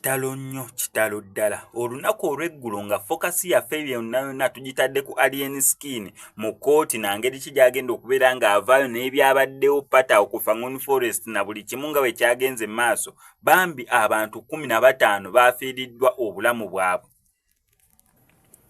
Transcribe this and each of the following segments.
kitalo nnyo kitalo ddala olunaku olw'eggulo nga fokasi yaffe byonna yonna tugitadde ku Alien Skin mu kooti nangeri ki gyagenda okubeera ng'avaayo n'ebyabaddewo pata okufa Nguni Forest na buli kimu nga bwe kyagenze maaso bambi abantu 15 baafiiriddwa obulamu bwabwe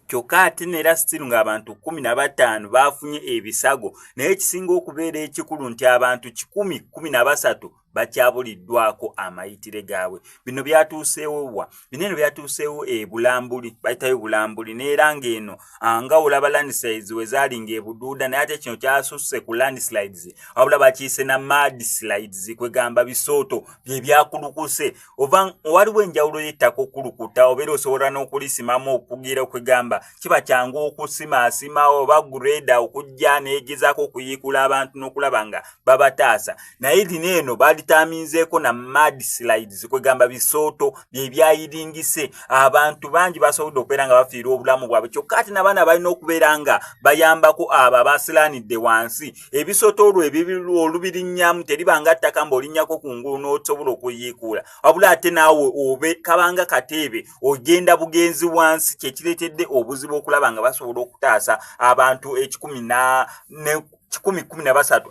kyokka ate neera stiru ng'abantu 15 baafunye ebisago naye ekisinga okubeera ekikulu nti abantu 13 bakyabuliddwako amayitire gaabwe bino byatuuseewo wa bino byatuuseewo Bulambuli bayitayo Bulambuli neera ng'eno nga olaba landslides we zaalinga ebuduuda naye ate kino kyasusse ku landslides wabula bakiise na mudslides kwegamba bisooto bye byakulukuse oba waliwo enjawulo y'ettaka okulukuta obeera osobola n'okulisimamu okugira okwegamba kiba kyangu okusimaasima oba greda okujja neegezaako okuyiikula abantu n'okulaba nga babataasa naye lino eno litamizeeko na mudslides kwegamba bisooto bye byayiringise abantu bangi basobodde okubeera nga bafiirwa obulamu bwabwe kyokka ate n'abaana balina okubeera nga bayambako abo abasilanidde wansi ebisooto olwo olubirinnyamu teribanga ttaka mb'olinnyako kungulu n'osobola okuyiikuula wabula ate naawe obe kabanga kateebe ogenda bugenzi wansi kyekireetedde obuzibu okulaba nga basobola okutaasa abantu 13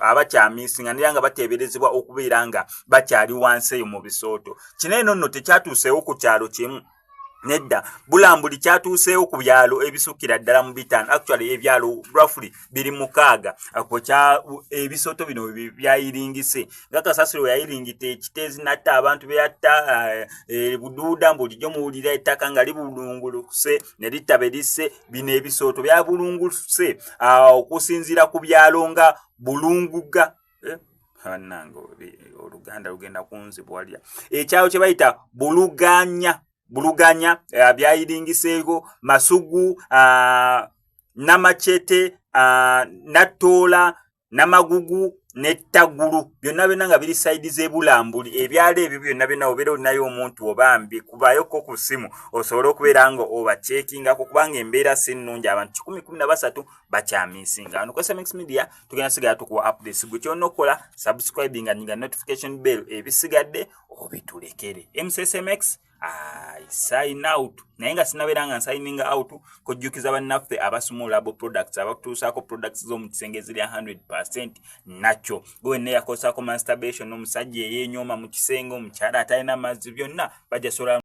abakyamisinga nera nga bateeberezebwa okubeera nga bakyali wansi eyo mu bisooto kino eno nno tekyatuuseewo ku kyalo kimu nedda Bulambuli kyatuuseewo ku byalo ebisukira ddala mu 5 actually ebyalo roughly 26 ebisooto bino byayiringise nga Kasasiro we yayiringite ekiteezi natta abantu beyatta buduuda mbulijjo muwulira ettaka nga libulunguluse ne litta berisse bino ebisooto byabulunguse okusinziira ku byalo nga Bulunguga bannange Oluganda lugenda kunzibwalya ekyawo kye bayita Buluganya byayiringiseeko Masugu Namachete Natoola Namagugu n'Ettagulu byonna byonna nga biri sayidi z'Ebulambuli ebyalo ebyo byonna byonna obeera olinayo omuntu obambi kubayoko ku ssimu osobole okubeera nga obaceekingako kubanga embeera si nnungi abantu 13 bakyamisinga wano ku SMX Media tugenda sigala tukuwa updates gwe kyonna okukola subscribing nga notification bell ebisigadde obitulekere MSSMX I sign out naye nga sinabeera nga signing out kujjukiza bannaffe abasumulabo products abakutuusaako products z'omu kisenge ziri 100% nakyo gwe ne yakosaako masturbation n'omusajja eyeenyooma mu kisenge omukyala atalina mazzi byonna bajja sola